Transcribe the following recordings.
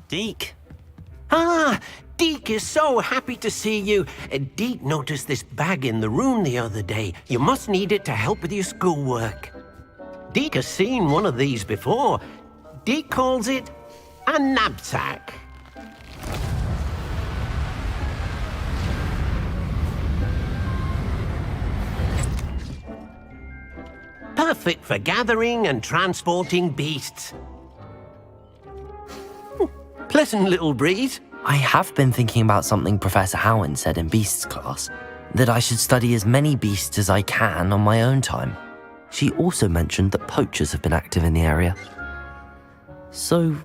Deke. Ah, Deke is so happy to see you. Deke noticed this bag in the room the other day. You must need it to help with your schoolwork. Deke has seen one of these before. Deke calls it a knapsack. Perfect for gathering and transporting beasts. Pleasant little breeze. I have been thinking about something Professor Howard said in Beasts class, that I should study as many beasts as I can on my own time. She also mentioned that poachers have been active in the area. So,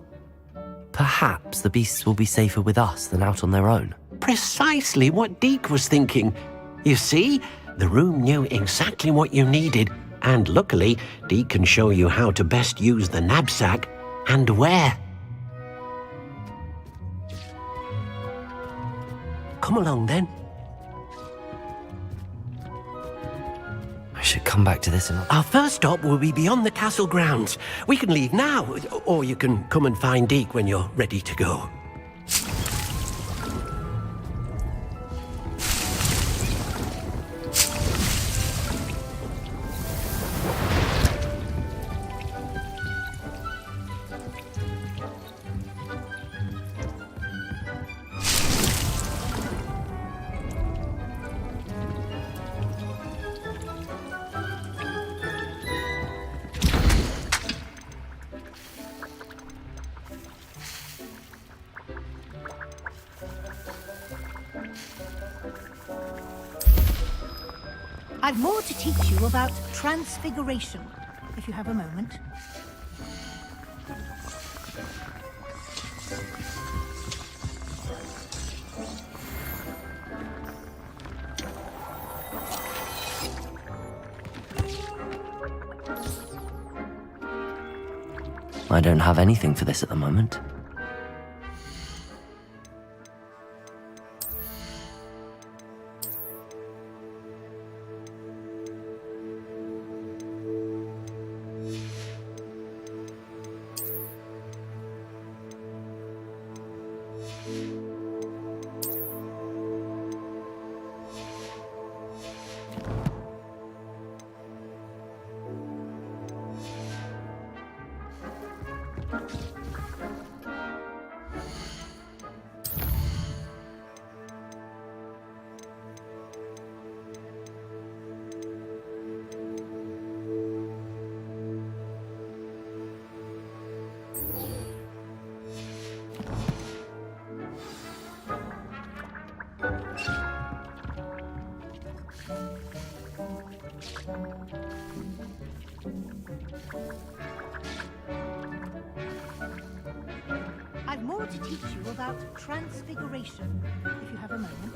perhaps the beasts will be safer with us than out on their own. Precisely what Deke was thinking. You see, the room knew exactly what you needed, and luckily, Deke can show you how to best use the knapsack and where. Come along then. I should come back to this in Our first stop will be beyond the castle grounds. We can leave now, or you can come and find Deke when you're ready to go. I've more to teach you about transfiguration, if you have a moment. I don't have anything for this at the moment. I've more to teach you about transfiguration, if you have a moment.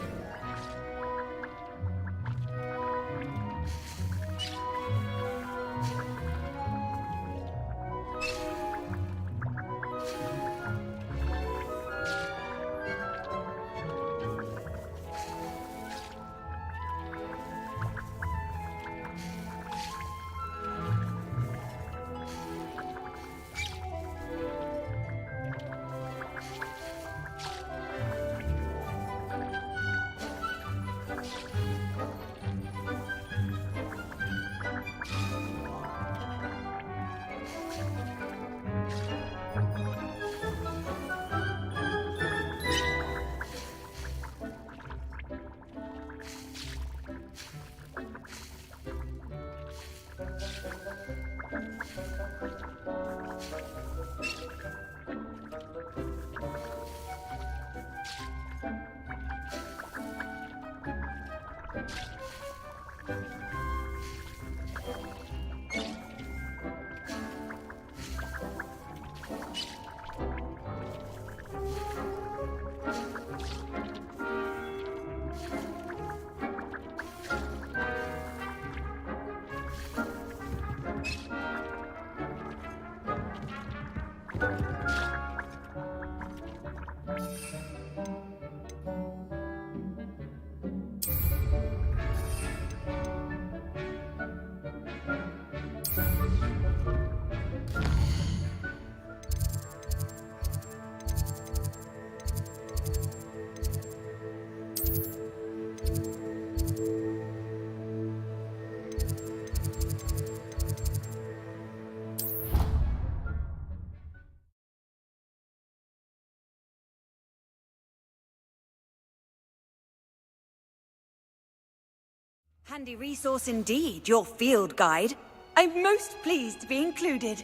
Handy resource indeed, your field guide. I'm most pleased to be included.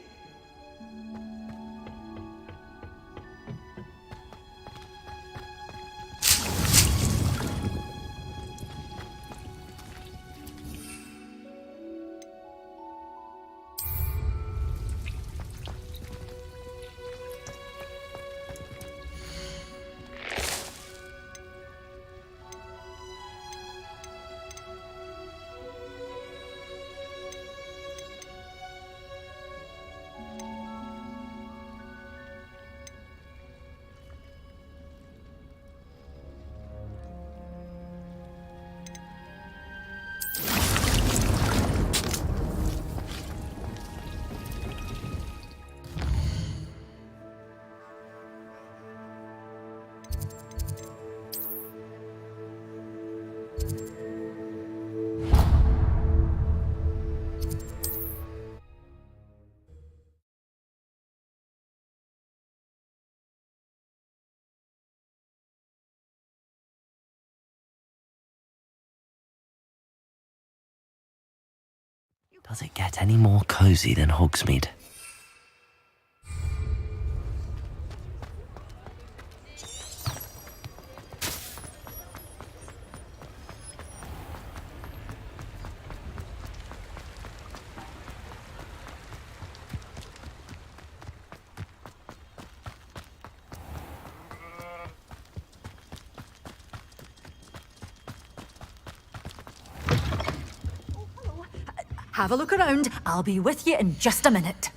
Does it get any more cozy than Hogsmeade? Have a look around. I'll be with you in just a minute.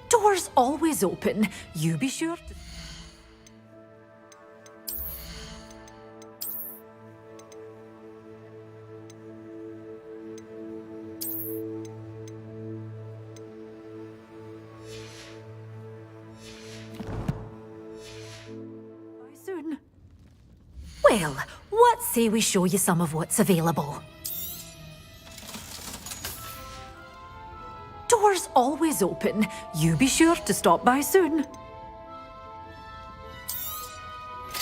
Doors always open. You be sure to... soon. Well, what say we show you some of what's available? Doors always open. You be sure to stop by soon.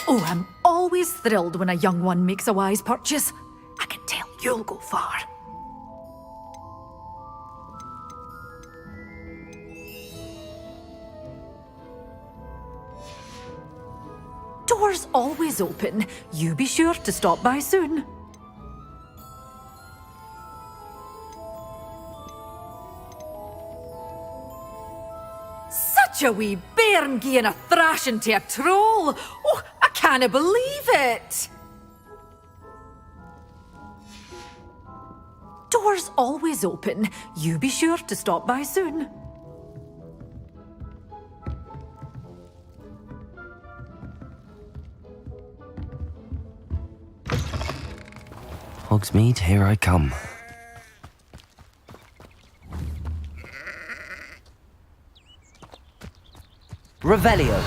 Oh, I'm always thrilled when a young one makes a wise purchase. I can tell you'll go far. Doors always open. You be sure to stop by soon. Such a wee bairn gieing a thrashing to a troll. Oh, I can't believe it. Doors always open. You be sure to stop by soon. Hogsmeade, here I come. Revelio.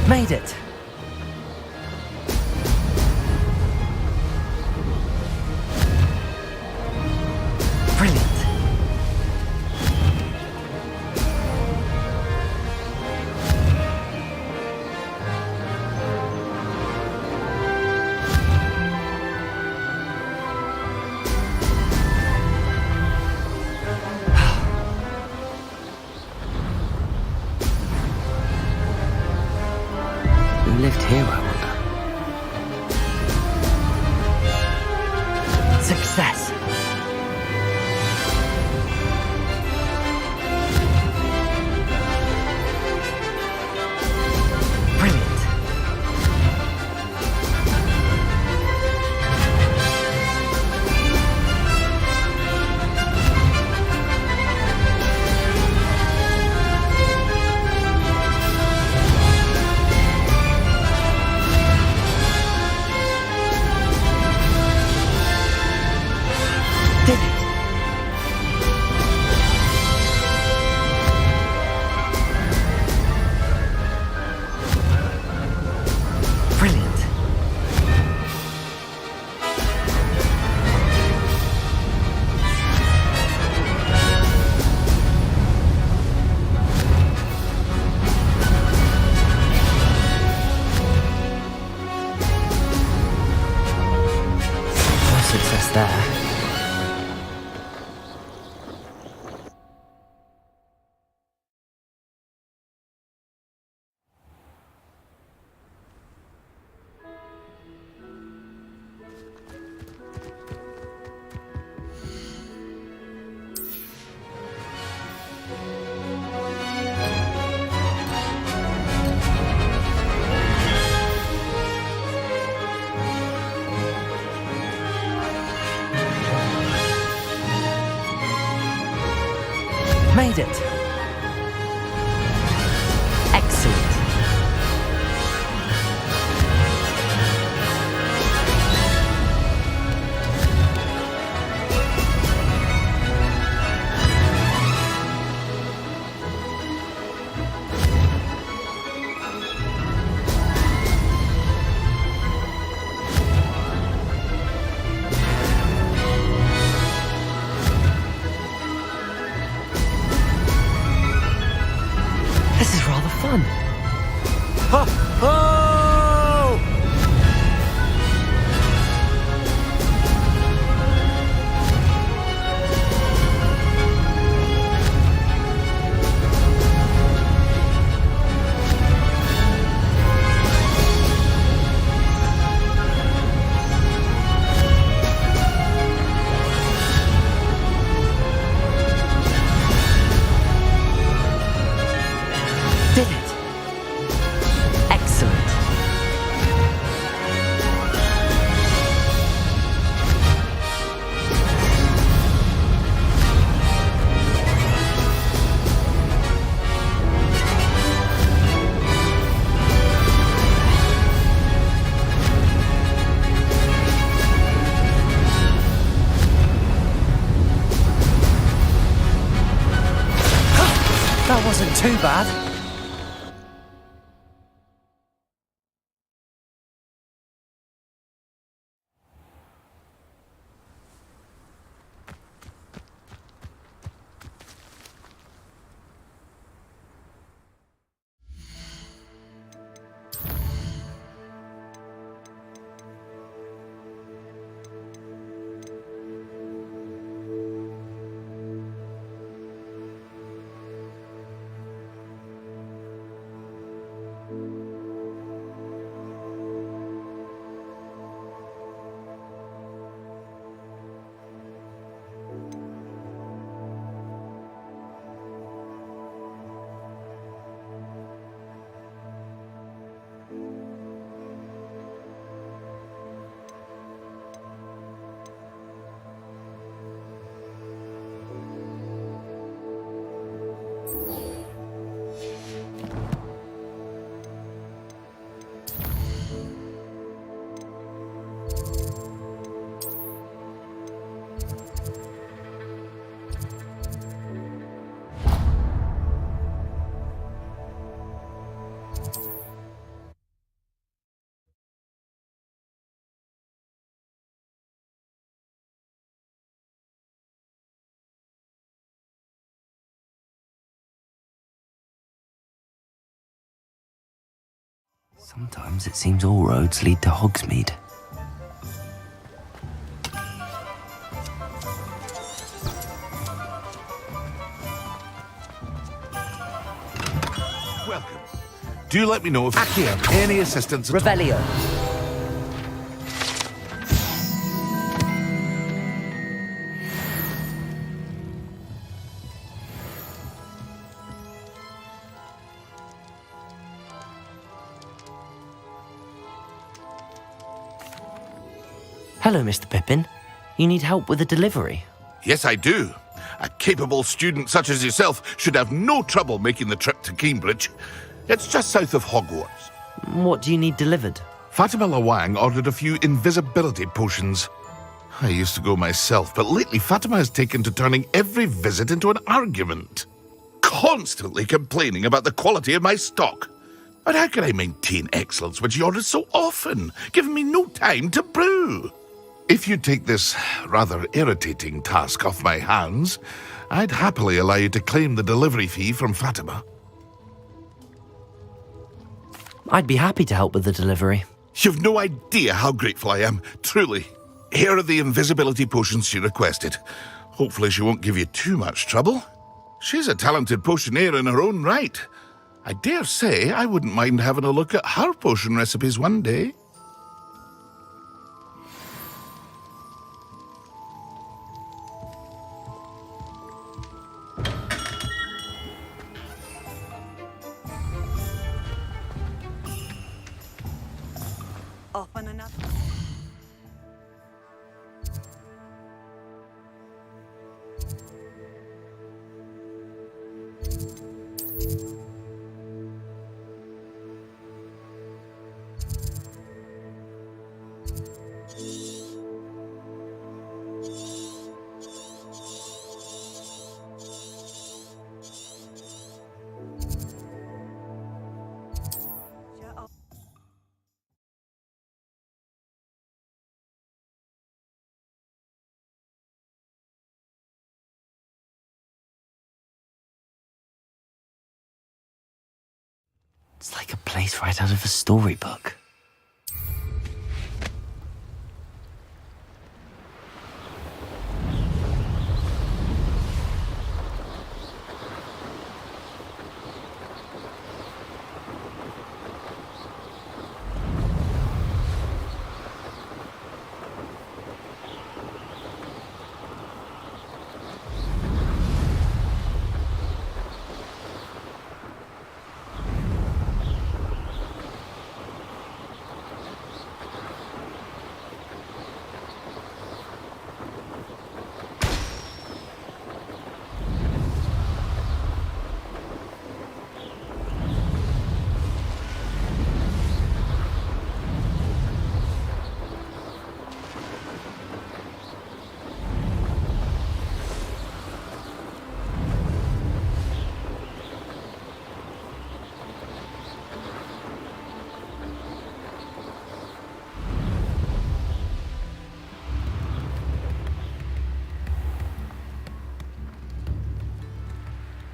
Made it! Brilliant! Who lived here, I wonder? Success! Brilliant! Did it! Brilliant! No success there. Made it! Excellent! This is rather fun. Ho! Ho! Did it! Excellent! That wasn't too bad. Sometimes it seems all roads lead to Hogsmeade. Welcome. Do let me know if Accio. any assistance at all. Revelio. Hello, Mr. Pippin. You need help with a delivery? Yes, I do. A capable student such as yourself should have no trouble making the trip to Cambridge. It's just south of Hogwarts. What do you need delivered? Fatima Lawang ordered a few invisibility potions. I used to go myself, but lately Fatima has taken to turning every visit into an argument. Constantly complaining about the quality of my stock. But how can I maintain excellence when she orders so often, giving me no time to brew? If you take this rather irritating task off my hands, I'd happily allow you to claim the delivery fee from Fatima. I'd be happy to help with the delivery. You've no idea how grateful I am, truly. Here are the invisibility potions she requested. Hopefully she won't give you too much trouble. She's a talented potioneer in her own right. I dare say I wouldn't mind having a look at her potion recipes one day. Off on another. It's like a place right out of a storybook.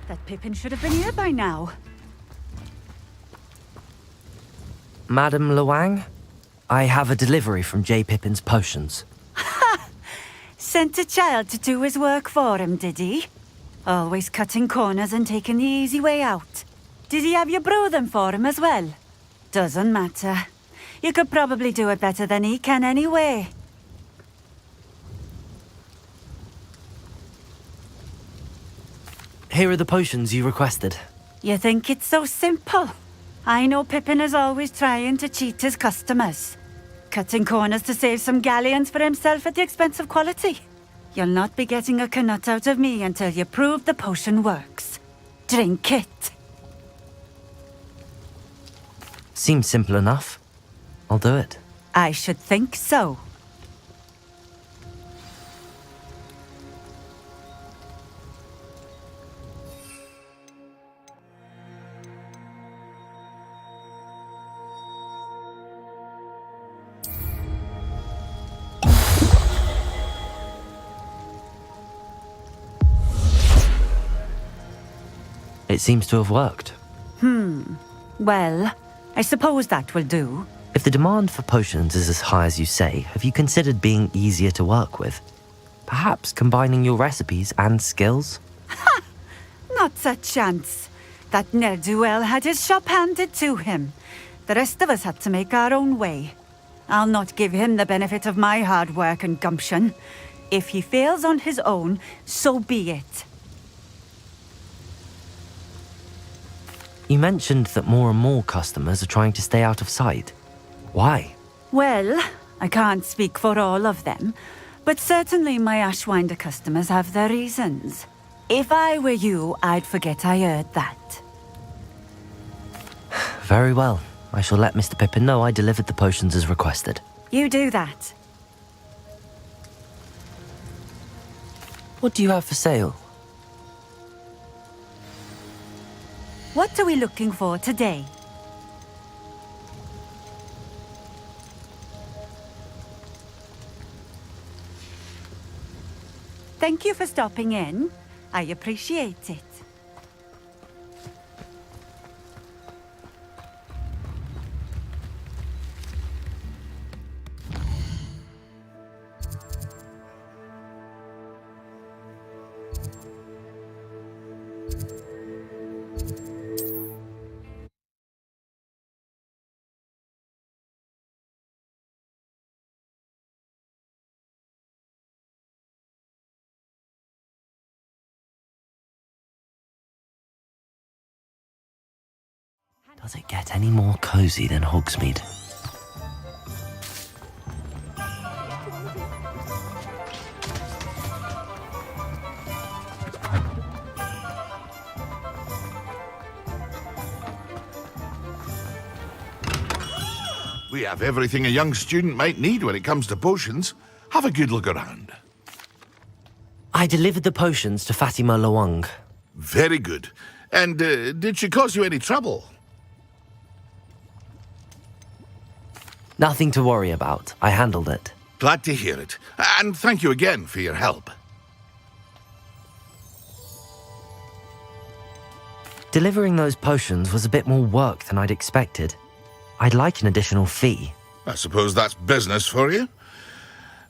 That Pippin should have been here by now. Madam Lawang, I have a delivery from J. Pippin's Potions. Sent a child to do his work for him, did he? Always cutting corners and taking the easy way out. Did he have you brew them for him as well? Doesn't matter. You could probably do it better than he can anyway. Here are the potions you requested. You think it's so simple? I know Pippin is always trying to cheat his customers. Cutting corners to save some galleons for himself at the expense of quality. You'll not be getting a canut out of me until you prove the potion works. Drink it. Seems simple enough. I'll do it. I should think so. It seems to have worked. Well, I suppose that will do. If the demand for potions is as high as you say, have you considered being easier to work with? Perhaps combining your recipes and skills? Not a chance. That ne'er-do-well had his shop handed to him. The rest of us had to make our own way. I'll not give him the benefit of my hard work and gumption. If he fails on his own, so be it. You mentioned that more and more customers are trying to stay out of sight. Why? Well, I can't speak for all of them, but certainly my Ashwinder customers have their reasons. If I were you, I'd forget I heard that. Very well. I shall let Mr. Pippin know I delivered the potions as requested. You do that. What do you have for sale? What are we looking for today? Thank you for stopping in. I appreciate it. Does it get any more cozy than Hogsmeade? We have everything a young student might need when it comes to potions. Have a good look around. I delivered the potions to Fatima Lawang. Very good. And did she cause you any trouble? Nothing to worry about. I handled it. Glad to hear it. And thank you again for your help. Delivering those potions was a bit more work than I'd expected. I'd like an additional fee. I suppose that's business for you.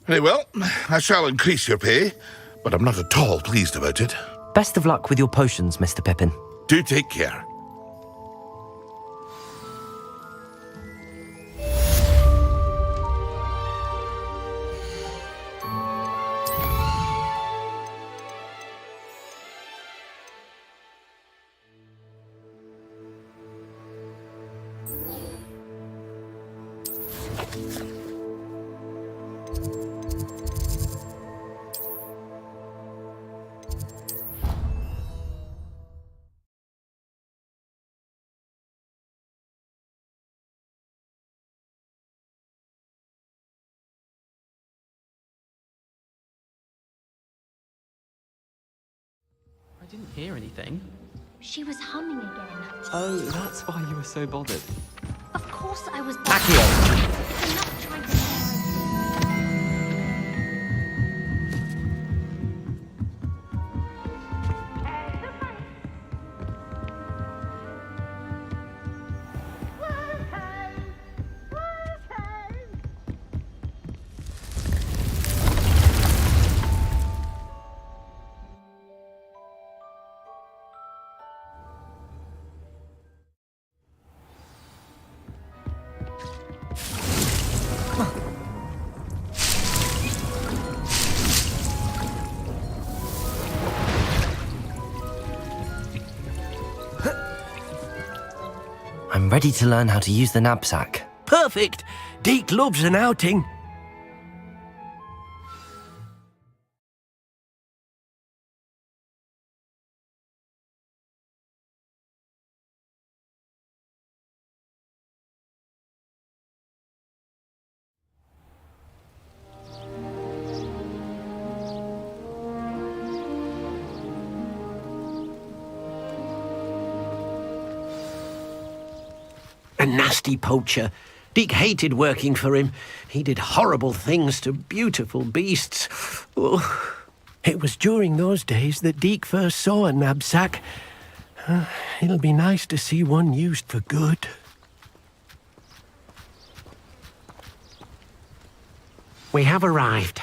Very well, I shall increase your pay, but I'm not at all pleased about it. Best of luck with your potions, Mr. Pippin. Do take care. I didn't hear anything. She was humming again. Oh, that's why you were so bothered. Of course I was Accio! I'm not trying to I'm ready to learn how to use the knapsack. Perfect. Deke loves an outing. A nasty poacher. Deke hated working for him. He did horrible things to beautiful beasts. Oh, it was during those days that Deke first saw a knapsack. It'll be nice to see one used for good. we have arrived.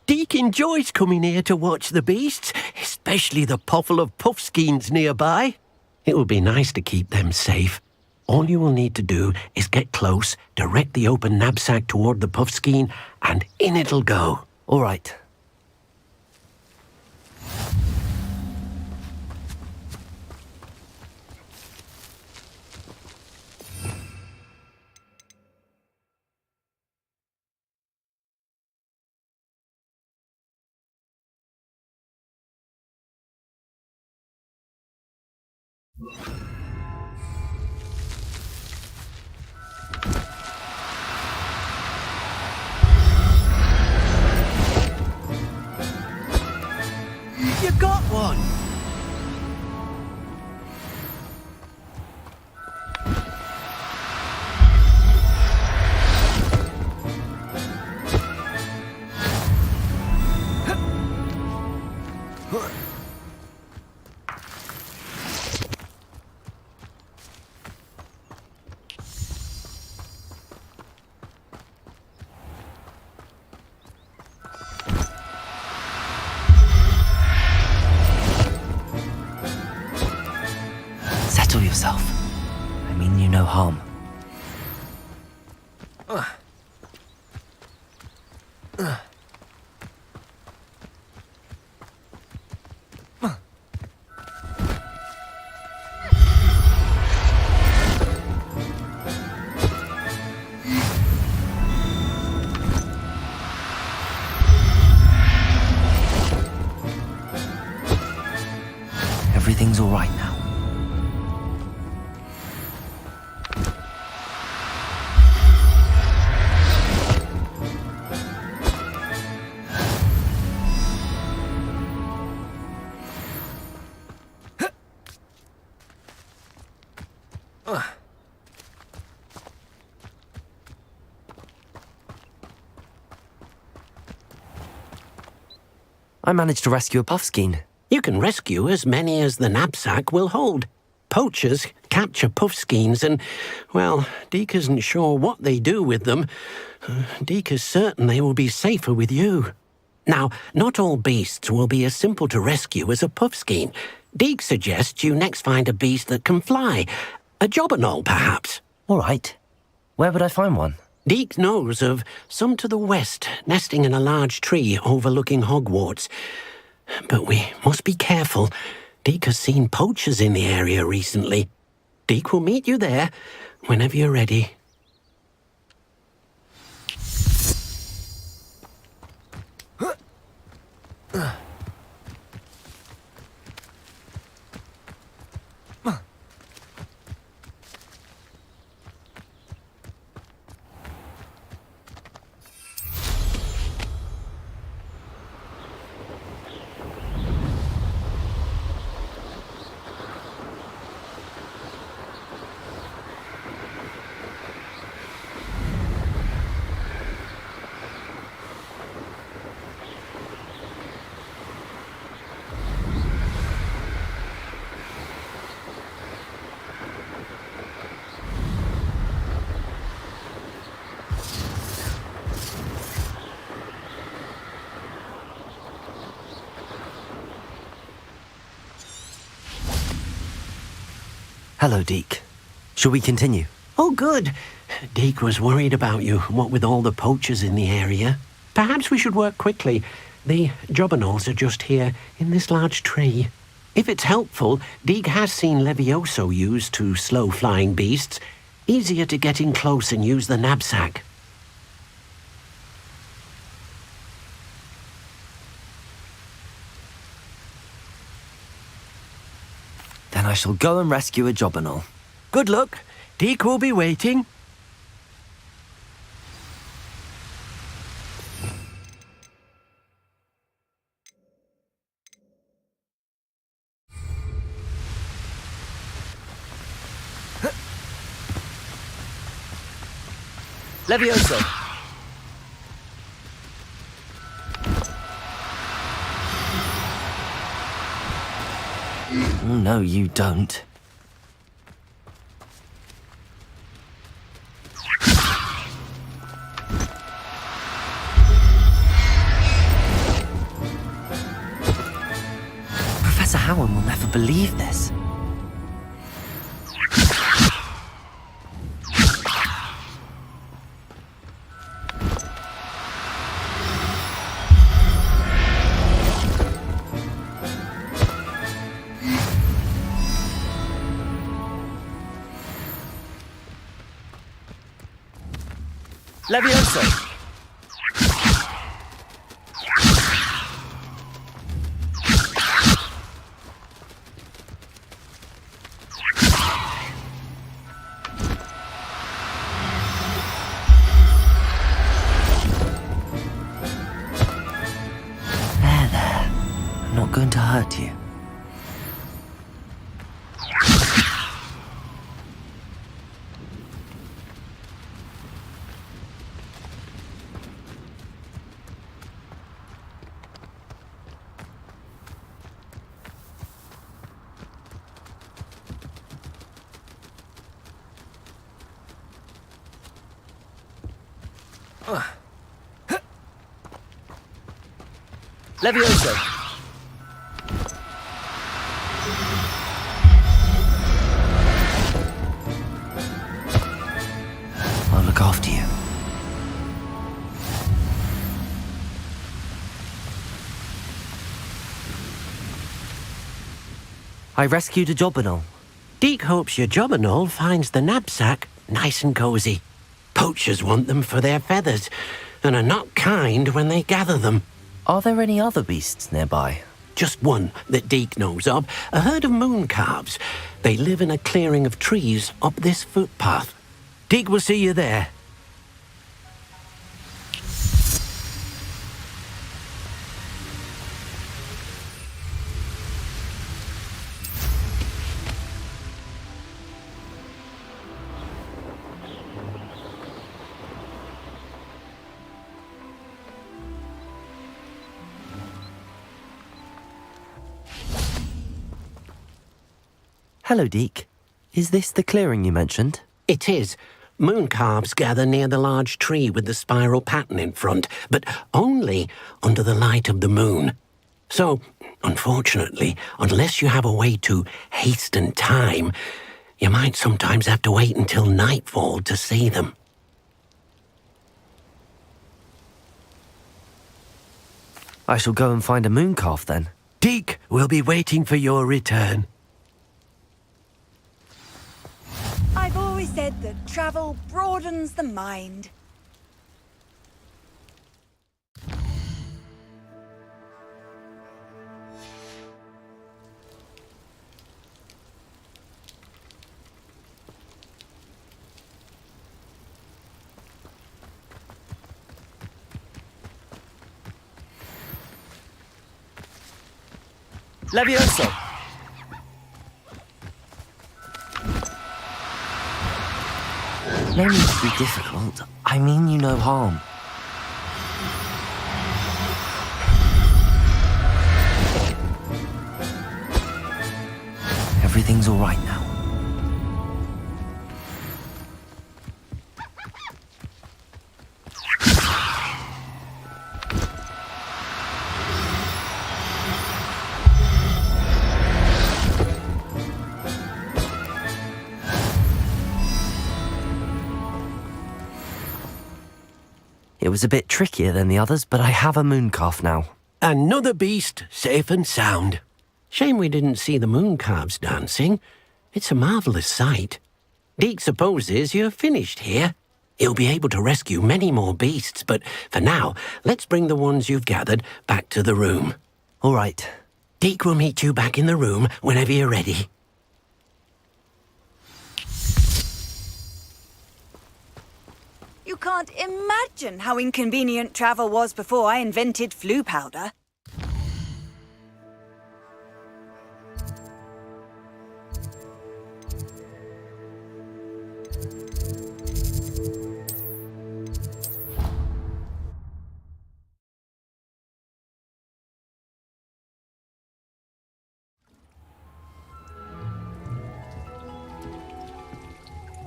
Deke enjoys coming here to watch the beasts, especially the potful of puffskeins nearby. It would be nice to keep them safe. All you will need to do is get close, direct the open knapsack toward the puffskein, and in it'll go. All right. You got one! Settle yourself. I mean you no harm. Everything's all right now. I managed to rescue a puffskein. You can rescue as many as the knapsack will hold. Poachers capture puffskeins and, well, Deke isn't sure what they do with them. Deke is certain they will be safer with you. Now, not all beasts will be as simple to rescue as a puffskein. Deke suggests you next find a beast that can fly. A jobberknoll, perhaps. All right. Where would I find one? Deke knows of some to the west, nesting in a large tree overlooking Hogwarts. But we must be careful. Deke has seen poachers in the area recently. Deke will meet you there whenever you're ready. Hello, Deke. Shall we continue? Oh, good. Deke was worried about you, what with all the poachers in the area. Perhaps we should work quickly. The jobberknolls are just here, in this large tree. If it's helpful, Deke has seen Levioso used to slow flying beasts. Easier to get in close and use the knapsack. Then I shall go and rescue a jobberknoll. Good luck. Deke will be waiting. Levioso! Oh, no, you don't. Howard will never believe this. Levioso! There. I'm not going to hurt you. Levioso! I'll look after you. I rescued a Jobberknoll. Deke hopes your Jobberknoll finds the knapsack nice and cozy. Poachers want them for their feathers, and are not kind when they gather them. Are there any other beasts nearby? Just one that Deke knows of, a herd of moon calves. They live in a clearing of trees up this footpath. Deke will see you there. Hello, Deke. Is this the clearing you mentioned? It is. Moon calves gather near the large tree with the spiral pattern in front, but only under the light of the moon. So, unfortunately, unless you have a way to hasten time, you might sometimes have to wait until nightfall to see them. I shall go and find a moon calf then. Deke will be waiting for your return. I've always said that travel broadens the mind. Levioso! No need to be difficult. I mean you no harm. Everything's all right now. It was a bit trickier than the others, but I have a moon calf now. Another beast, safe and sound. Shame we didn't see the moon calves dancing. It's a marvellous sight. Deke supposes you're finished here. He'll be able to rescue many more beasts, but for now, let's bring the ones you've gathered back to the room. All right. Deke will meet you back in the room whenever you're ready. You can't imagine how inconvenient travel was before I invented flu powder.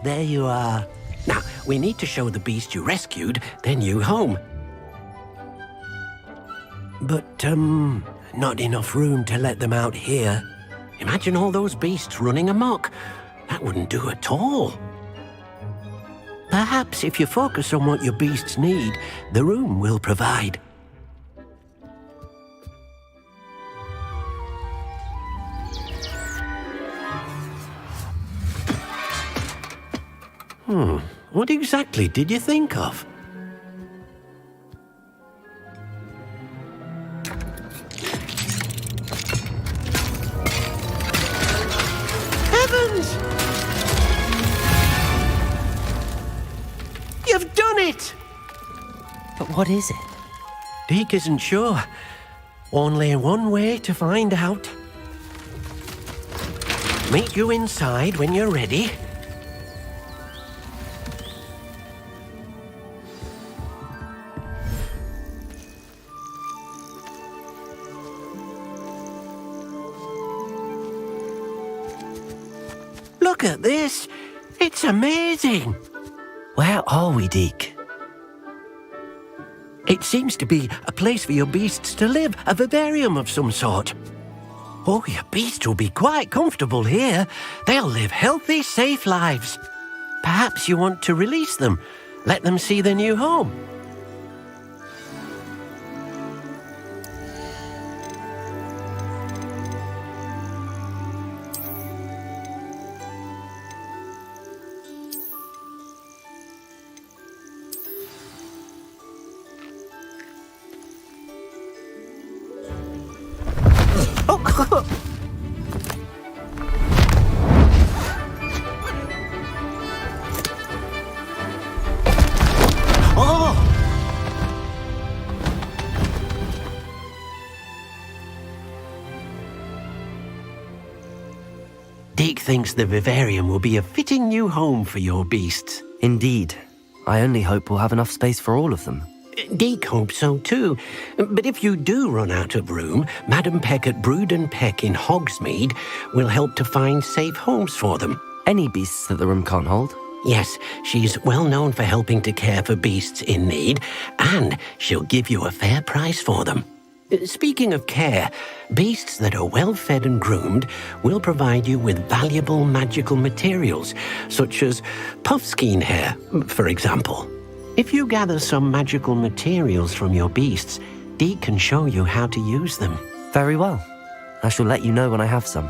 There you are. Now, we need to show the beast you rescued their new home. But, not enough room to let them out here. Imagine all those beasts running amok. That wouldn't do at all. Perhaps if you focus on what your beasts need, the room will provide. What exactly did you think of? Heavens! You've done it! But what is it? Deke isn't sure. Only one way to find out. Meet you inside when you're ready. Look at this. It's amazing. Where are we, Deke? It seems to be a place for your beasts to live, a vivarium of some sort. Oh, your beasts will be quite comfortable here. They'll live healthy, safe lives. Perhaps you want to release them, let them see their new home. Deke thinks the vivarium will be a fitting new home for your beasts. Indeed. I only hope we'll have enough space for all of them. Deke hopes so too. But if you do run out of room, Madam Peck at Brood and Peck in Hogsmeade will help to find safe homes for them. Any beasts that the room can't hold? Yes, she's well known for helping to care for beasts in need, and she'll give you a fair price for them. Speaking of care, beasts that are well fed and groomed will provide you with valuable magical materials, such as puffskein hair, for example. If you gather some magical materials from your beasts, Deke can show you how to use them. Very well. I shall let you know when I have some.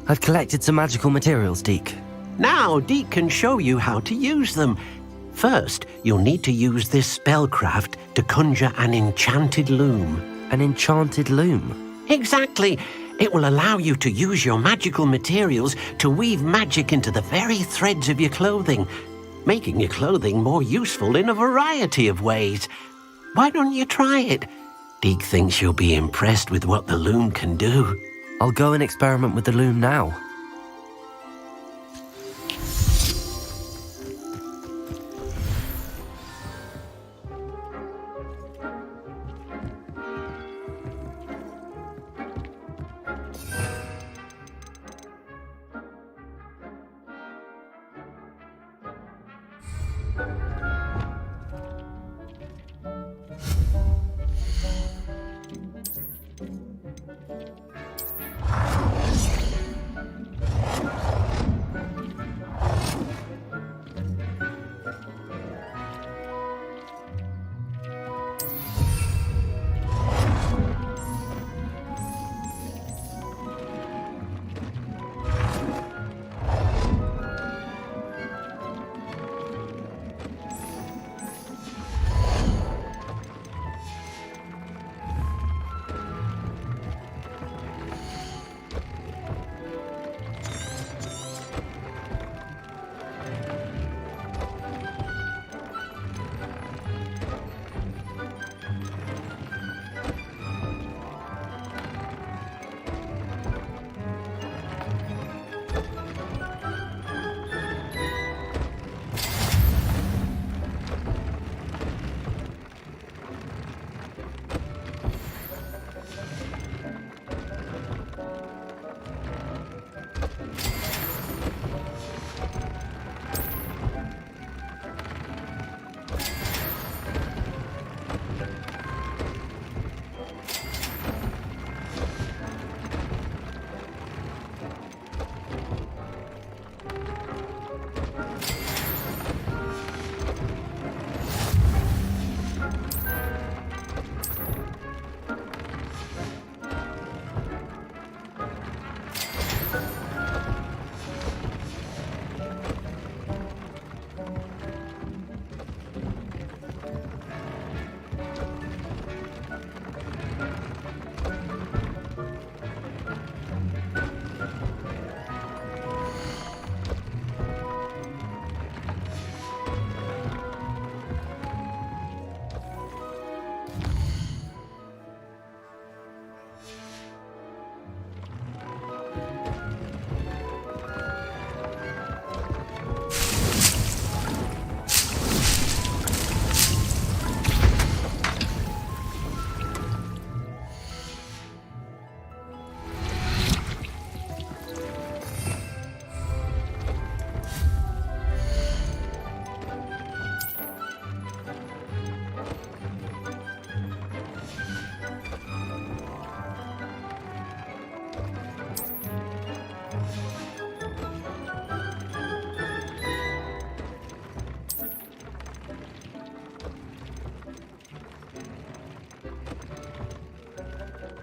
I've collected some magical materials, Deke. Now Deke can show you how to use them. First, you'll need to use this spellcraft to conjure an enchanted loom. An enchanted loom? Exactly. It will allow you to use your magical materials to weave magic into the very threads of your clothing, making your clothing more useful in a variety of ways. Why don't you try it? Deke thinks you'll be impressed with what the loom can do. I'll go and experiment with the loom now.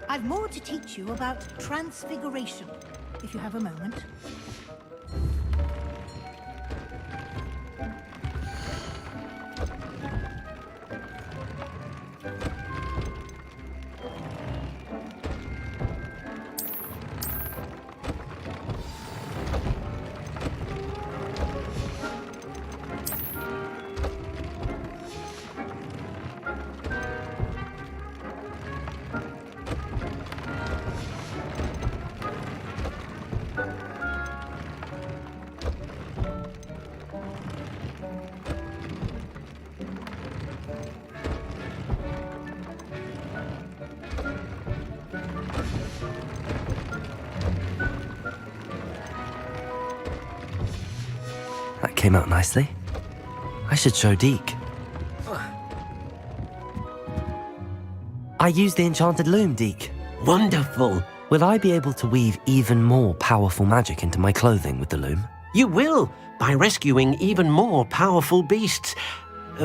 I've more to teach you about transfiguration, if you have a moment. That came out nicely. I should show Deke. I used the enchanted loom, Deke. Wonderful. Will I be able to weave even more powerful magic into my clothing with the loom? You will, by rescuing even more powerful beasts.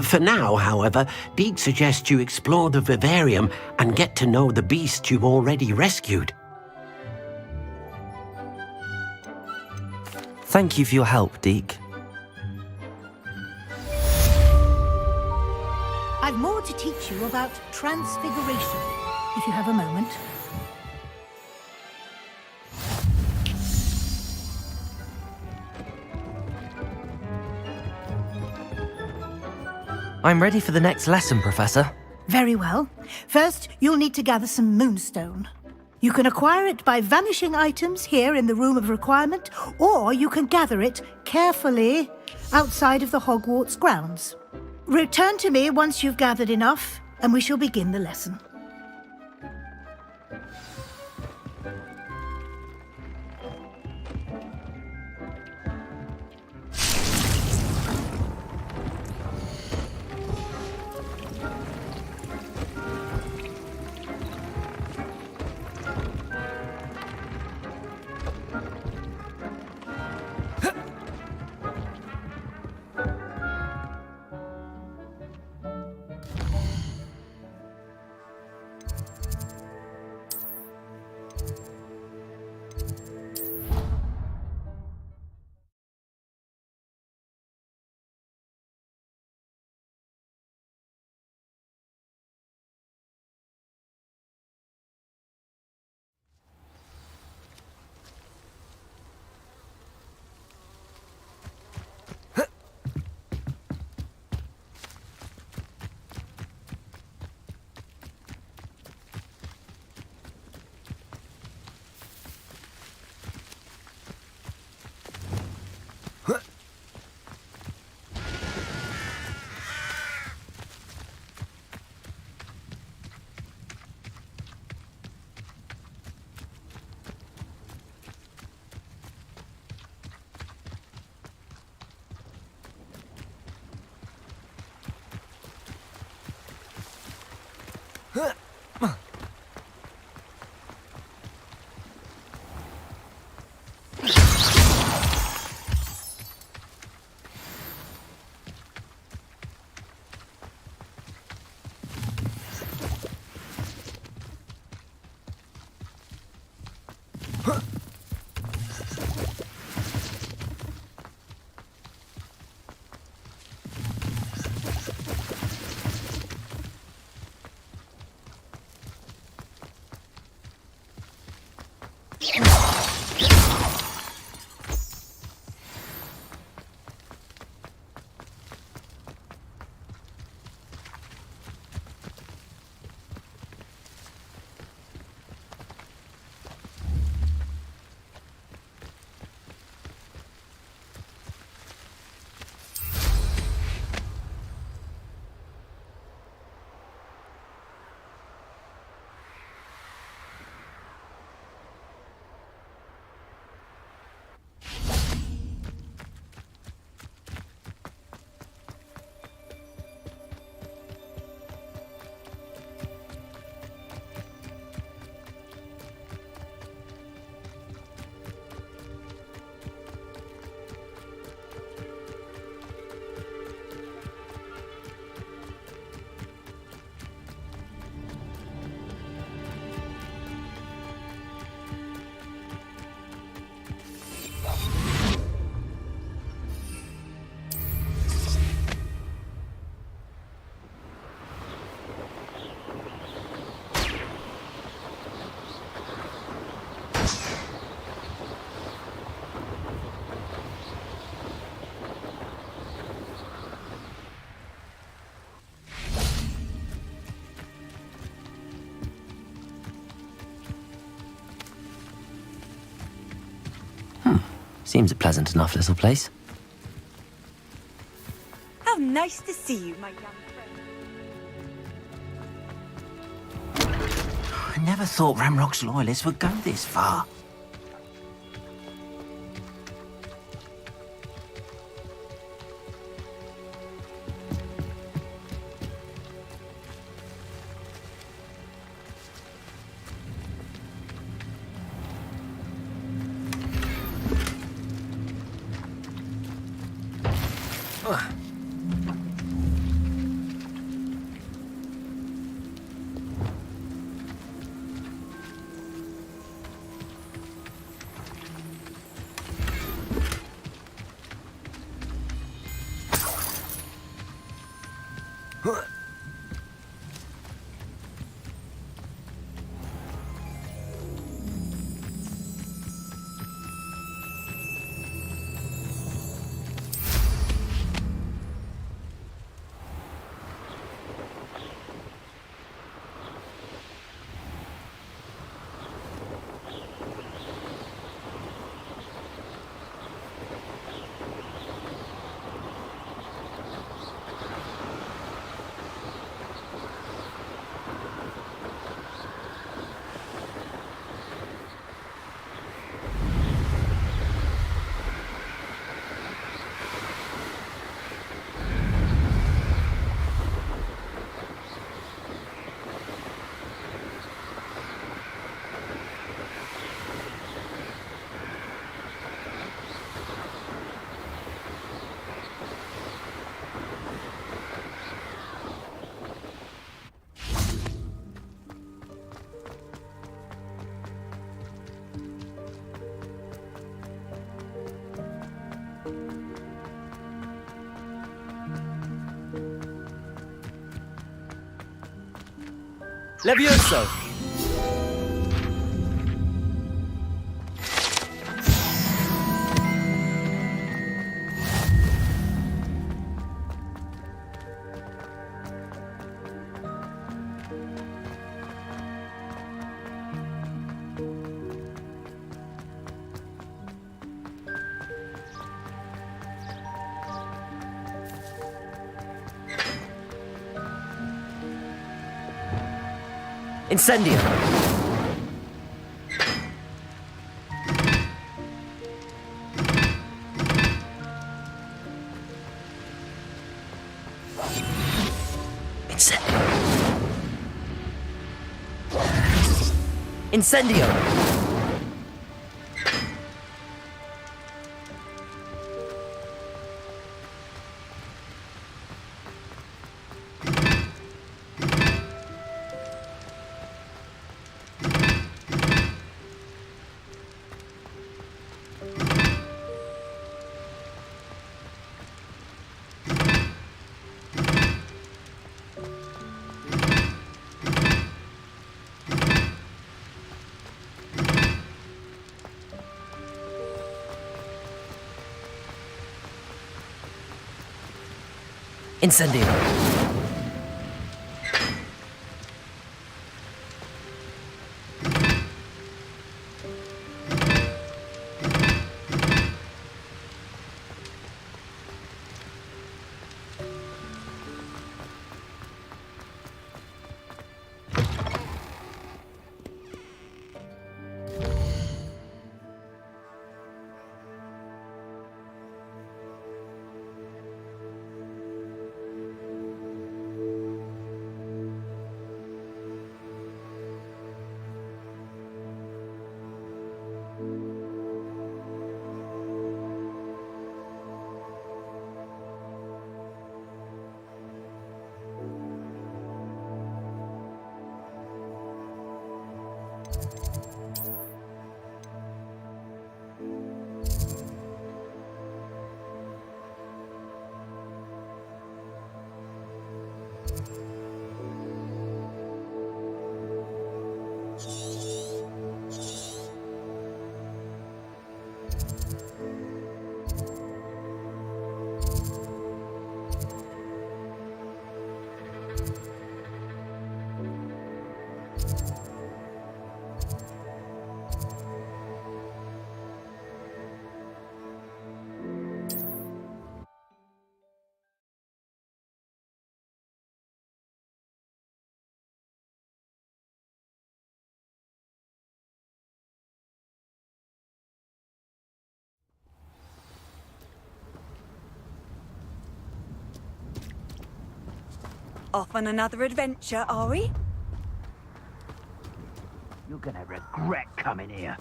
For now, however, Deke suggests you explore the vivarium and get to know the beasts you've already rescued. Thank you for your help, Deke. I've more to teach you about transfiguration, if you have a moment. I'm ready for the next lesson, Professor. Very well. First, you'll need to gather some moonstone. You can acquire it by vanishing items here in the Room of Requirement, or you can gather it carefully outside of the Hogwarts grounds. Return to me once you've gathered enough, and we shall begin the lesson. Seems a pleasant enough little place. How nice to see you, my young friend. I never thought Ramrock's loyalists would go this far. Levioso! Incendio! Incendio! Incendio! Off on another adventure, are we? You're gonna regret coming here.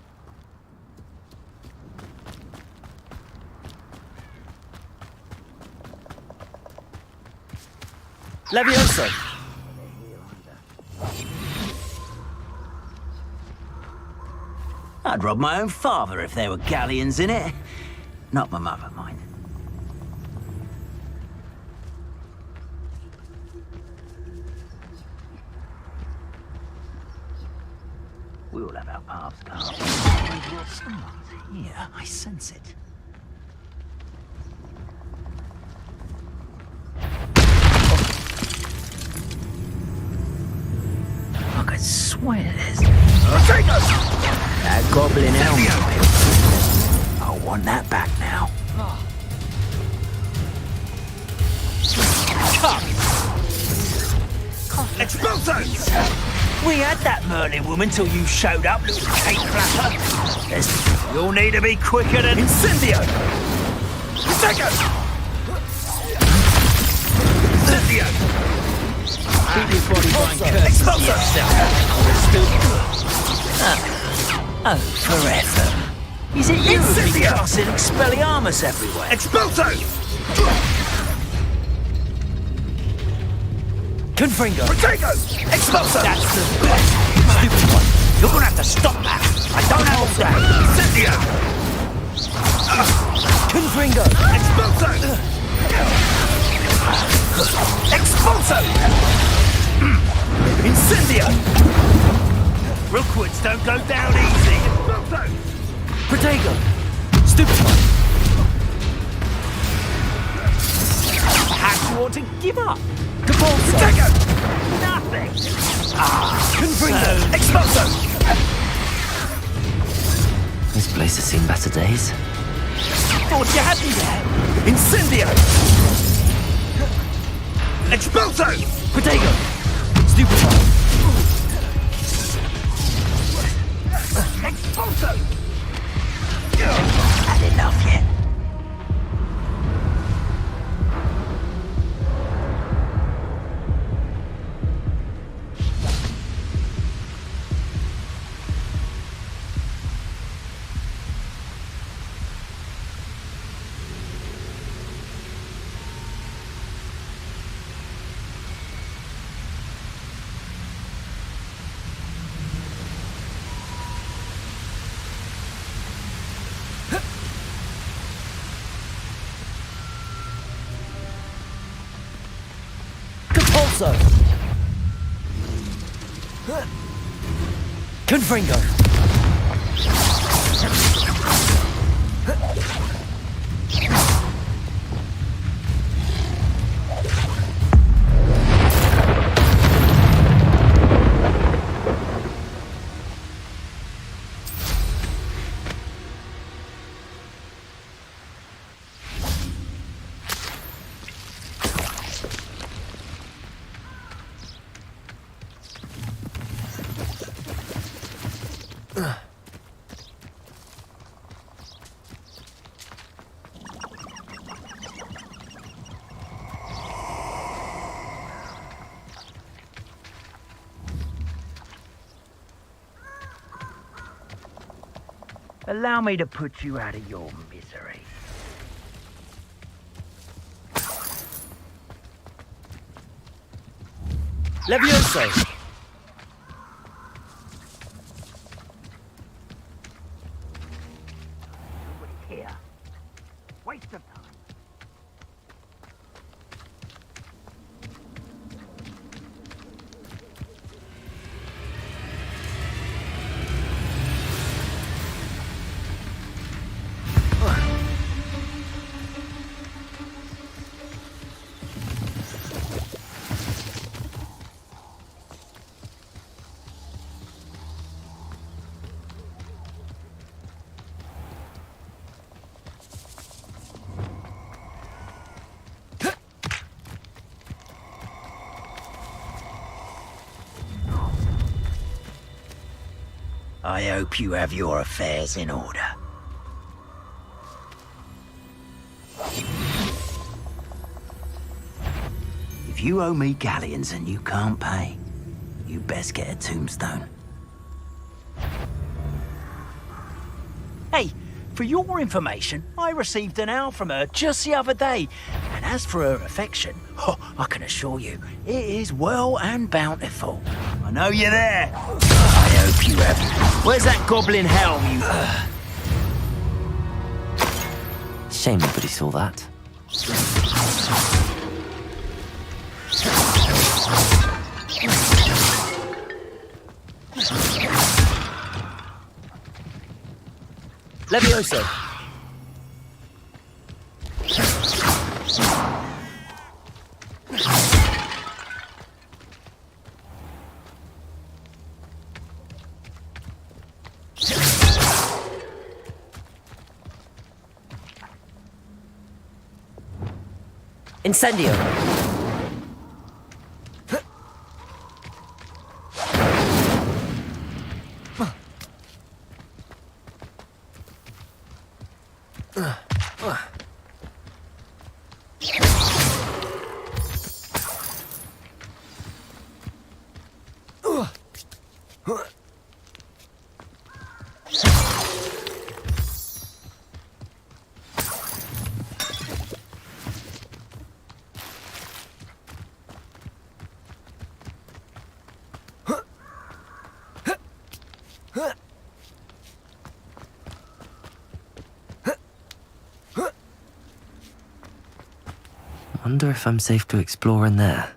Levioso! I'd rob my own father if there were galleons in it. Not my mother, mind. We all have our paths, can't we? Someone's here. I sense it. I could swear there's... That goblin helmet. I want that back now. Expulso! We had that Merlin woman till you showed up, little cake clapper. You'll need to be quicker than... Incendio! Incendio! Incendio! Keep your body mind cursed to yourself. Oh, forever. Is it you who've been casting Expelliarmus everywhere? Expulso! Confringo! Protego! Expulso! That's the best. Stupid one. You're gonna have to stop that. I don't have all day. Incendio! Confringo! Expulso! Expulso! Incendio! Rookwoods don't go down easy. Protego! Stupefy! Perhaps you ought to give up. Capulso! Protego! Nothing! Confringo! Expulso! This place has seen better days. Thought you had me there. Incendio! Expulso! Protego! Stupefy! Expulso! Had enough yet? Capulso! Confringo! Allow me to put you out of your misery. Levioso! Here. Waste of time. I hope you have your affairs in order. If you owe me galleons and you can't pay, you best get a tombstone. Hey, for your information, I received an owl from her just the other day. And as for her affection, I can assure you, it is well and bountiful. I know you're there. I hope you have. Where's that goblin helm, you... Shame nobody saw that. Levioso! Incendio! Wonder if I'm safe to explore in there.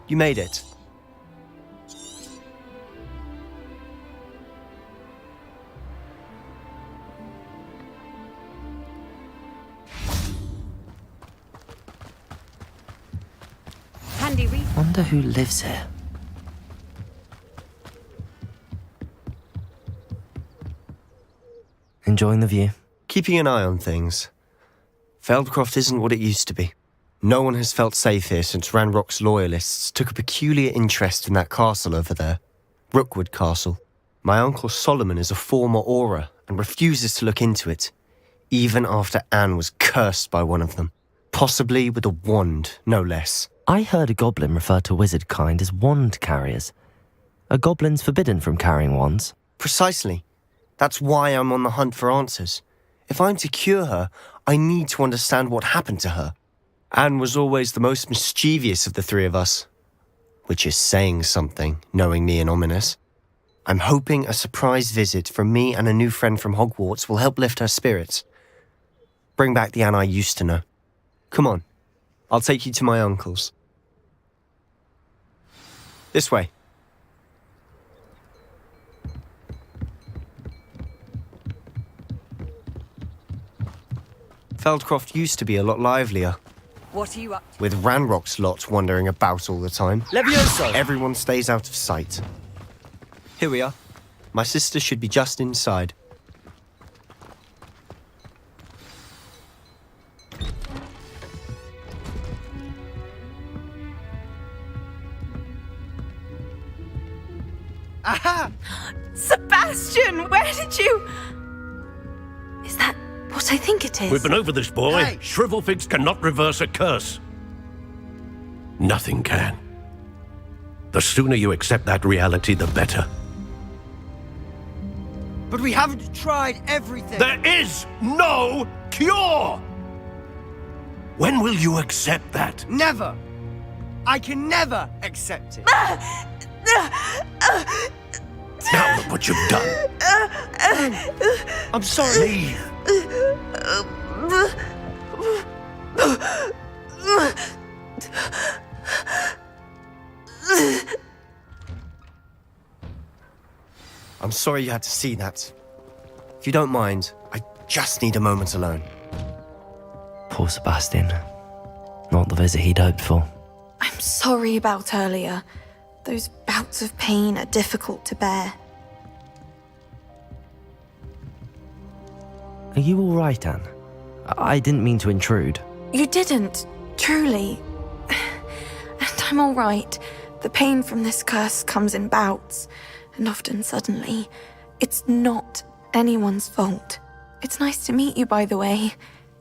You made it. Handy read. Wonder who lives here. Enjoying the view? Keeping an eye on things. Feldcroft isn't what it used to be. No one has felt safe here since Ranrock's loyalists took a peculiar interest in that castle over there. Rookwood Castle. My uncle Solomon is a former Auror and refuses to look into it, even after Anne was cursed by one of them. Possibly with a wand, no less. I heard a goblin refer to wizard kind as wand carriers. Are goblins forbidden from carrying wands? Precisely. That's why I'm on the hunt for answers. If I'm to cure her, I need to understand what happened to her. Anne was always the most mischievous of the three of us. Which is saying something, knowing me and ominous. I'm hoping a surprise visit from me and a new friend from Hogwarts will help lift her spirits. Bring back the Anne I used to know. Come on, I'll take you to my uncle's. This way. Feldcroft used to be a lot livelier. What are you up to? With Ranrock's lot wandering about all the time. Levioso! Everyone stays out of sight. Here we are. My sister should be just inside. Aha! Sebastian, where did you... Is that what I think it is? We've been over this, boy. Hey. Shrivelfigs cannot reverse a curse. Nothing can. The sooner you accept that reality, the better. But we haven't tried everything. There is no cure! When will you accept that? Never! I can never accept it. Now look what you've done. I'm sorry. Leave. I'm sorry you had to see that. If you don't mind, I just need a moment alone. Poor Sebastian. Not the visit he'd hoped for. I'm sorry about earlier. Those bouts of pain are difficult to bear. Are you all right, Anne? I didn't mean to intrude. You didn't, truly. And I'm all right. The pain from this curse comes in bouts, and often suddenly. It's not anyone's fault. It's nice to meet you, by the way.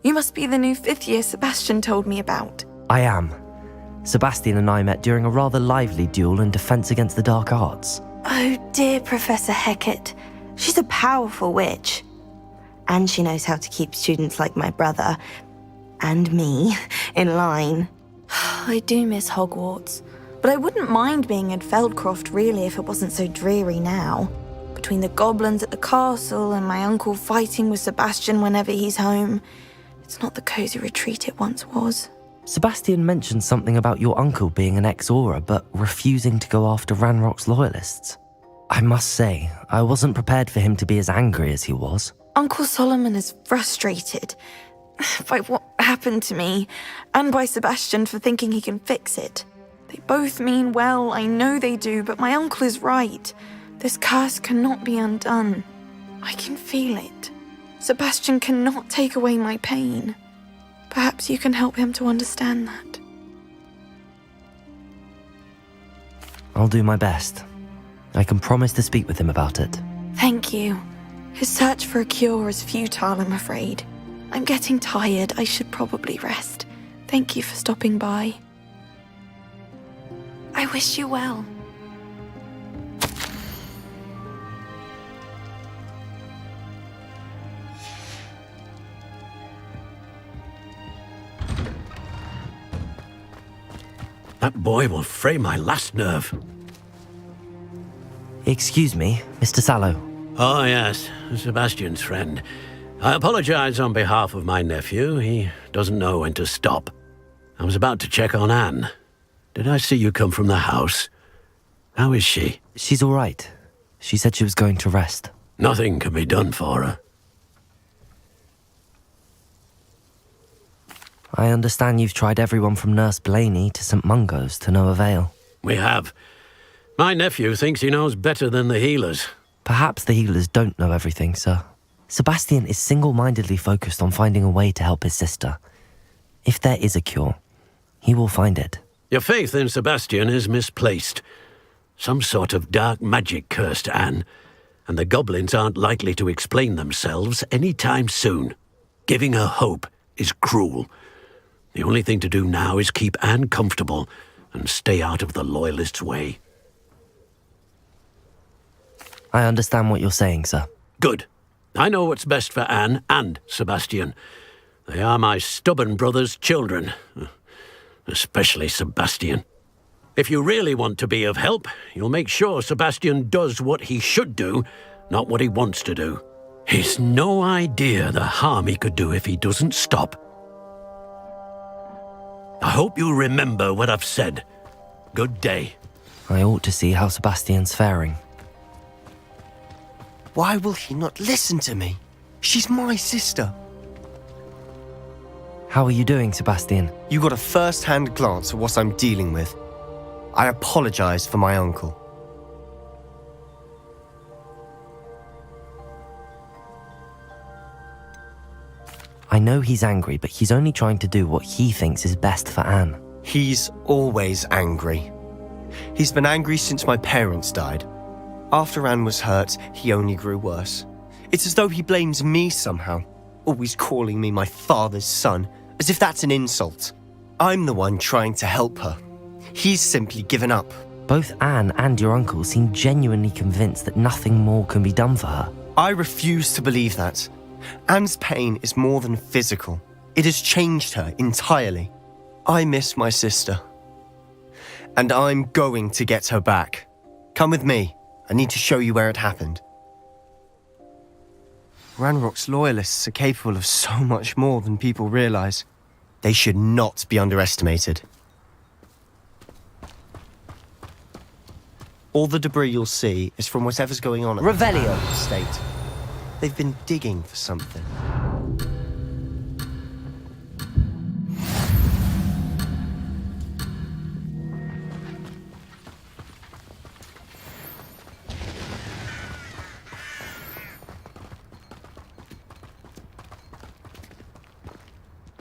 You must be the new 5th year Sebastian told me about. I am. Sebastian and I met during a rather lively duel in defense against the dark arts. Oh, dear Professor Hecat. She's a powerful witch. And she knows how to keep students like my brother, and me, in line. I do miss Hogwarts, but I wouldn't mind being in Feldcroft, really, if it wasn't so dreary now. Between the goblins at the castle and my uncle fighting with Sebastian whenever he's home, it's not the cosy retreat it once was. Sebastian mentioned something about your uncle being an ex-Auror, but refusing to go after Ranrock's loyalists. I must say, I wasn't prepared for him to be as angry as he was. Uncle Solomon is frustrated by what happened to me, and by Sebastian for thinking he can fix it. They both mean well, I know they do, but my uncle is right. This curse cannot be undone. I can feel it. Sebastian cannot take away my pain. Perhaps you can help him to understand that. I'll do my best. I can promise to speak with him about it. Thank you. His search for a cure is futile, I'm afraid. I'm getting tired. I should probably rest. Thank you for stopping by. I wish you well. That boy will fray my last nerve. Excuse me, Mr. Sallow. Oh, yes, Sebastian's friend. I apologize on behalf of my nephew. He doesn't know when to stop. I was about to check on Anne. Did I see you come from the house? How is she? She's all right. She said she was going to rest. Nothing can be done for her. I understand you've tried everyone from Nurse Blaney to St. Mungo's to no avail. We have. My nephew thinks he knows better than the healers. Perhaps the healers don't know everything, sir. Sebastian is single-mindedly focused on finding a way to help his sister. If there is a cure, he will find it. Your faith in Sebastian is misplaced. Some sort of dark magic cursed Anne, and the goblins aren't likely to explain themselves any time soon. Giving her hope is cruel. The only thing to do now is keep Anne comfortable and stay out of the Loyalists' way. I understand what you're saying, sir. Good. I know what's best for Anne and Sebastian. They are my stubborn brother's children. Especially Sebastian. If you really want to be of help, you'll make sure Sebastian does what he should do, not what he wants to do. He's no idea the harm he could do if he doesn't stop. I hope you remember what I've said. Good day. I ought to see how Sebastian's faring. Why will he not listen to me? She's my sister. How are you doing, Sebastian? You got a first-hand glance at what I'm dealing with. I apologize for my uncle. I know he's angry, but he's only trying to do what he thinks is best for Anne. He's always angry. He's been angry since my parents died. After Anne was hurt, he only grew worse. It's as though he blames me somehow, always calling me my father's son, as if that's an insult. I'm the one trying to help her. He's simply given up. Both Anne and your uncle seem genuinely convinced that nothing more can be done for her. I refuse to believe that. Anne's pain is more than physical. It has changed her entirely. I miss my sister. And I'm going to get her back. Come with me. I need to show you where it happened. Ranrock's Loyalists are capable of so much more than people realize. They should not be underestimated. All the debris you'll see is from whatever's going on at Revelio. the estate. They've been digging for something.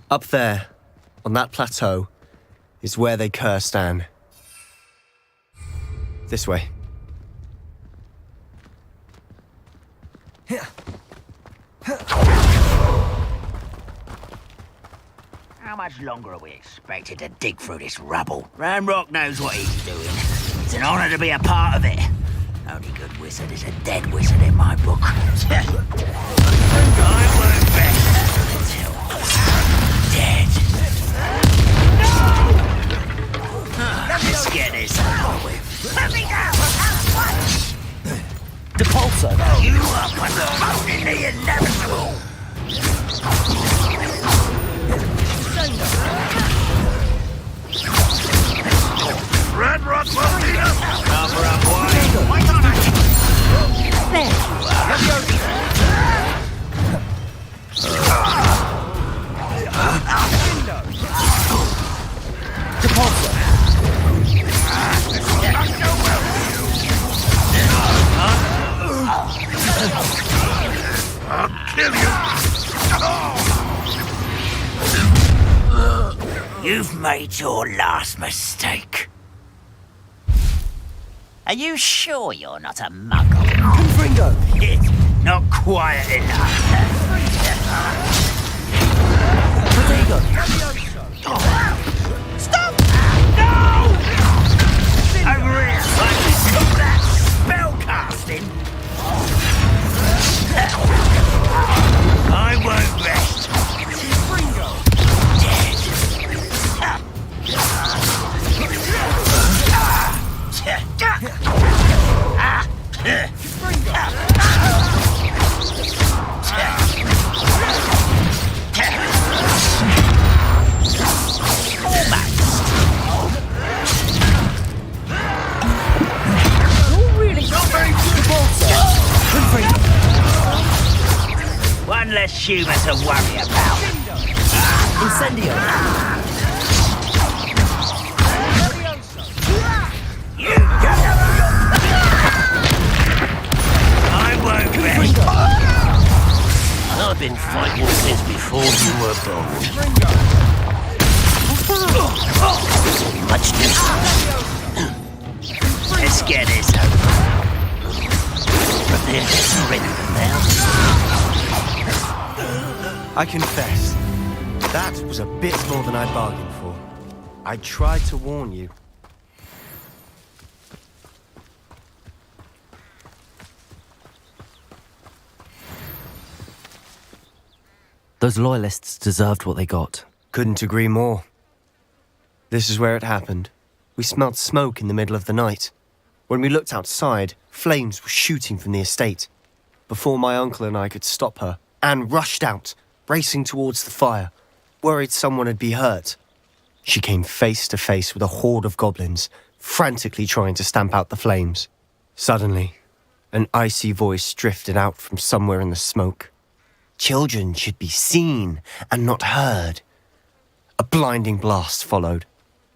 Up there, on that plateau, is where they cursed Anne. This way. How much longer are we expected to dig through this rubble? Ranrock knows what he's doing. It's an honor to be a part of it. Only good wizard is a dead wizard in my book. I won't rest until I'm dead. Let's get this over with. Let me go! Depulso! You are postponing the inevitable! Ranrock will beat us! Cover up, boy! Depulso! I'll kill you! You've made your last mistake. Are you sure you're not a muggle? Confringo! It's not quiet enough. Protego! Stop! No! Over here! I can call that spell casting. I won't rest. One less human to worry about. Incendio! I won't rest. I've been fighting since before you were born. Much Let's get this over. prepare to surrender now. I confess, That was a bit more than I bargained for. I tried to warn you. Those loyalists deserved what they got. Couldn't agree more. This is where it happened. We smelled smoke in the middle of the night. When we looked outside, flames were shooting from the estate. Before my uncle and I could stop her, Anne rushed out, racing towards the fire, worried someone had been hurt. She came face to face with a horde of goblins, frantically trying to stamp out the flames. Suddenly, an icy voice drifted out from somewhere in the smoke. Children should be seen and not heard. A blinding blast followed.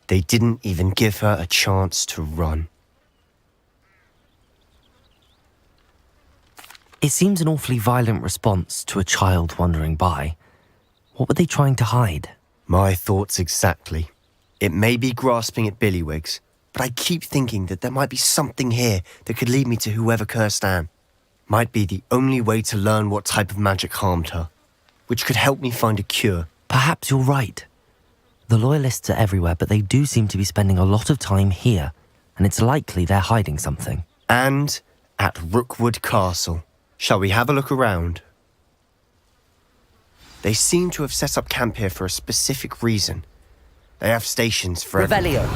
They didn't even give her a chance to run. It seems an awfully violent response to a child wandering by. What were they trying to hide? My thoughts exactly. It may be grasping at billywhigs, but I keep thinking that there might be something here that could lead me to whoever cursed Anne. Might be the only way to learn what type of magic harmed her, which could help me find a cure. Perhaps you're right. The loyalists are everywhere, but they do seem to be spending a lot of time here, and it's likely they're hiding something. And at Rookwood Castle. Shall we have a look around? They seem to have set up camp here for a specific reason. They have stations for Revelio.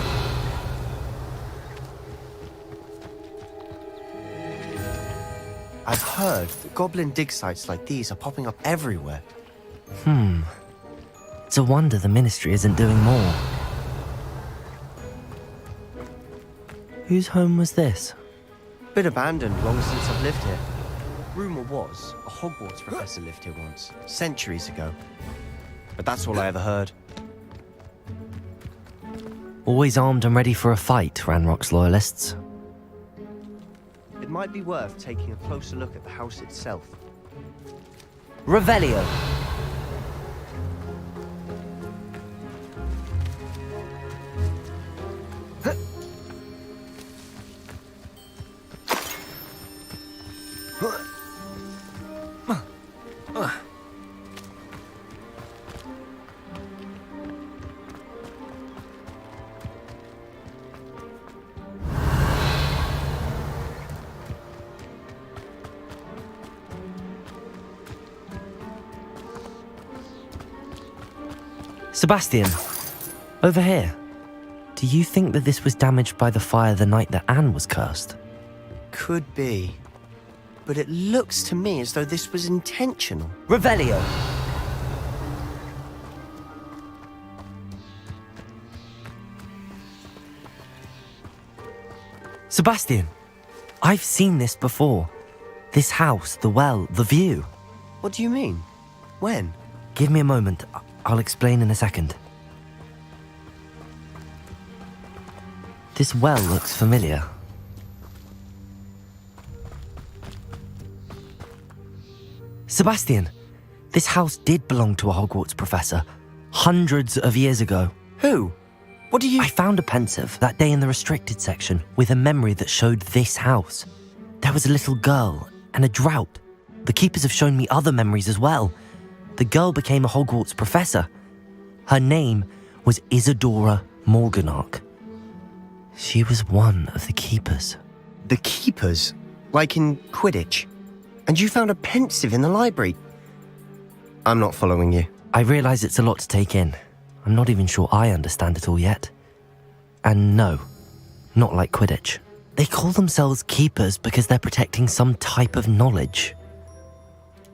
I've heard that goblin dig sites like these are popping up everywhere. It's a wonder the Ministry isn't doing more. Whose home was this? Been abandoned long since I've lived here. Rumour was a Hogwarts professor lived here once, centuries ago. But that's all I ever heard. Always armed and ready for a fight, Ranrock's loyalists. It might be worth taking a closer look at the house itself. Revelio. Sebastian, over here. Do you think that this was damaged by the fire the night that Anne was cursed? Could be. But it looks to me as though this was intentional. Revelio. Sebastian, I've seen this before. This house, the well, the view. What do you mean? When? Give me a moment. I'll explain in a second. This well looks familiar. Sebastian, this house did belong to a Hogwarts professor, hundreds of years ago. Who? What do you... I found a pensive that day in the restricted section with a memory that showed this house. There was a little girl and a drought. The keepers have shown me other memories as well. The girl became a Hogwarts professor. Her name was Isadora Morganach. She was one of the keepers. The keepers? Like in Quidditch? And you found a pensive in the library? I'm not following you. I realise it's a lot to take in. I'm not even sure I understand it all yet. And no, not like Quidditch. They call themselves keepers because they're protecting some type of knowledge.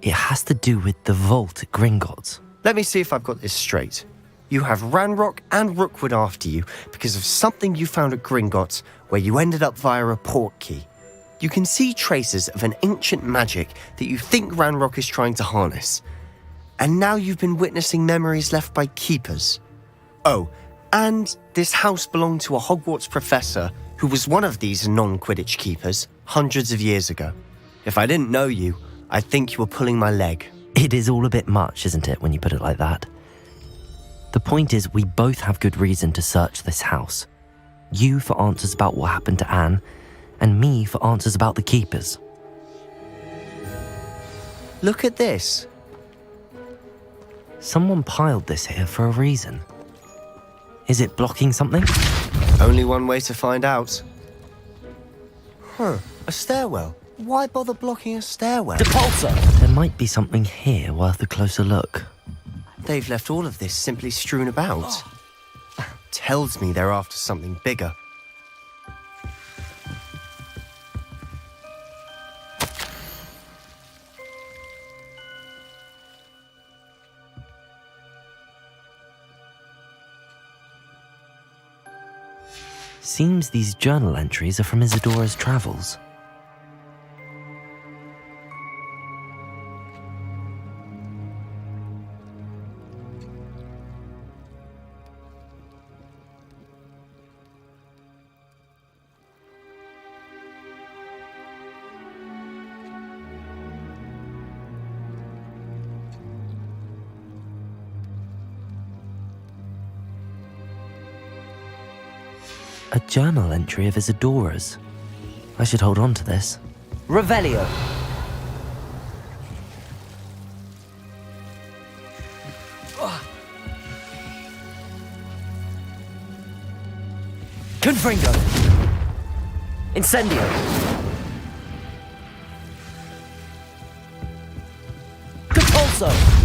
It has to do with the vault at Gringotts. Let me see if I've got this straight. You have Ranrock and Rookwood after you because of something you found at Gringotts where you ended up via a portkey. You can see traces of an ancient magic that you think Ranrock is trying to harness. And now you've been witnessing memories left by keepers. Oh, and this house belonged to a Hogwarts professor who was one of these non-Quidditch keepers hundreds of years ago. If I didn't know you, I think you were pulling my leg. It is all a bit much, isn't it, when you put it like that? The point is, we both have good reason to search this house. You for answers about what happened to Anne, and me for answers about the keepers. Look at this. Someone piled this here for a reason. Is it blocking something? Only one way to find out. A stairwell. Why bother blocking a stairwell? Depulsar! There might be something here worth a closer look. They've left all of this simply strewn about. Tells me they're after something bigger. Seems these journal entries are from Isadora's travels. A journal entry of Isadora's. I should hold on to this. Revelio! Confringo! Incendio! Compulso!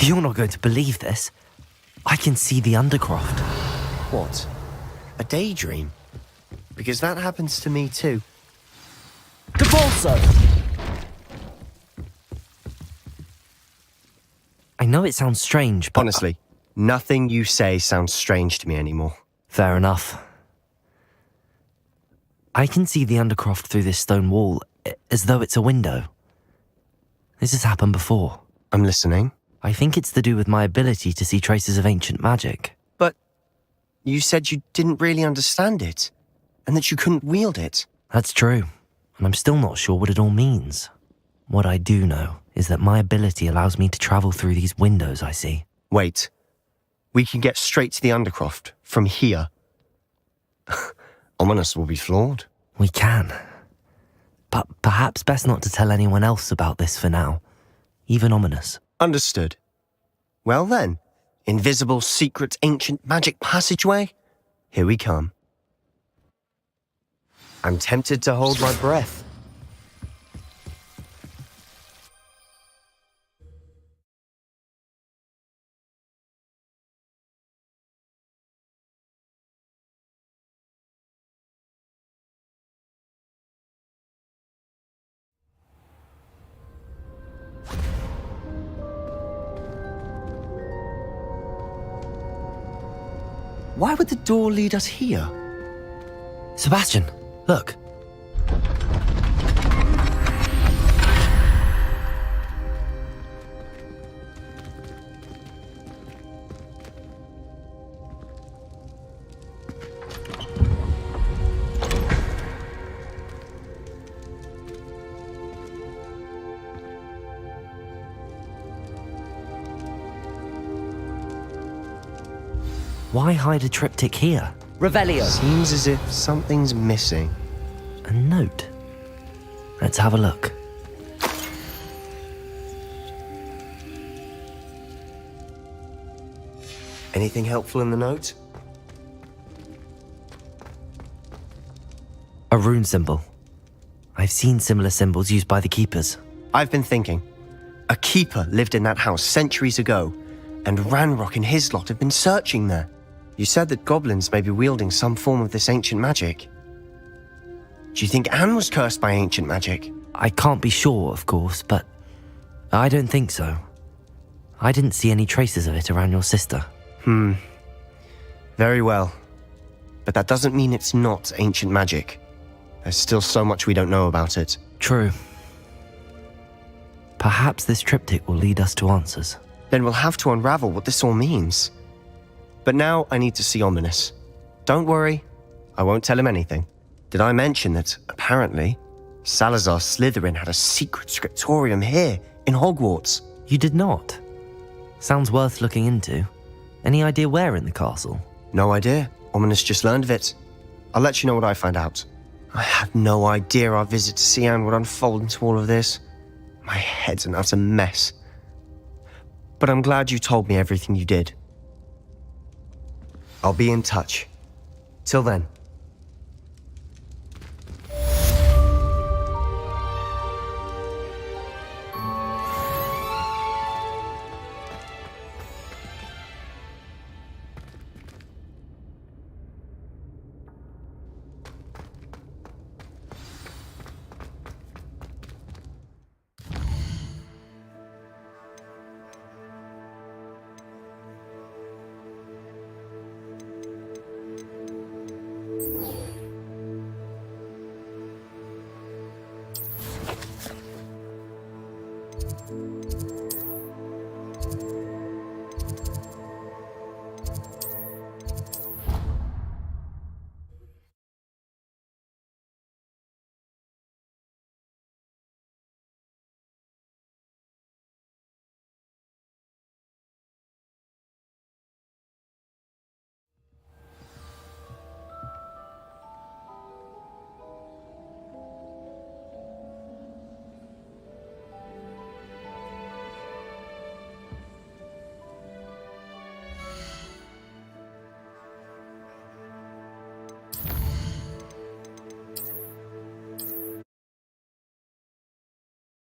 You're not going to believe this. I can see the Undercroft. What? A daydream? Because that happens to me too. Compulso! I know it sounds strange, but... Honestly, nothing you say sounds strange to me anymore. Fair enough. I can see the Undercroft through this stone wall, as though it's a window. This has happened before. I'm listening. I think it's to do with my ability to see traces of ancient magic. But you said you didn't really understand it, and that you couldn't wield it. That's true, and I'm still not sure what it all means. What I do know is that my ability allows me to travel through these windows I see. Wait. We can get straight to the Undercroft from here. Ominous will be flawed. We can. But perhaps best not to tell anyone else about this for now. Even Ominous. Understood. Well then, invisible, secret, ancient magic passageway? Here we come. I'm tempted to hold my breath. Why would the door lead us here? Sebastian, look. Why hide a triptych here? Revelio! Seems as if something's missing. A note. Let's have a look. Anything helpful in the note? A rune symbol. I've seen similar symbols used by the keepers. I've been thinking. A keeper lived in that house centuries ago, and Ranrock and his lot have been searching there. You said that goblins may be wielding some form of this ancient magic. Do you think Anne was cursed by ancient magic? I can't be sure, of course, but I don't think so. I didn't see any traces of it around your sister. Very well. But that doesn't mean it's not ancient magic. There's still so much we don't know about it. True. Perhaps this triptych will lead us to answers. Then we'll have to unravel what this all means. But now I need to see Ominous. Don't worry, I won't tell him anything. Did I mention that, apparently, Salazar Slytherin had a secret scriptorium here in Hogwarts? You did not? Sounds worth looking into. Any idea where in the castle? No idea. Ominous just learned of it. I'll let you know what I find out. I had no idea our visit to see Anne would unfold into all of this. My head's an utter mess. But I'm glad you told me everything you did. I'll be in touch. Till then.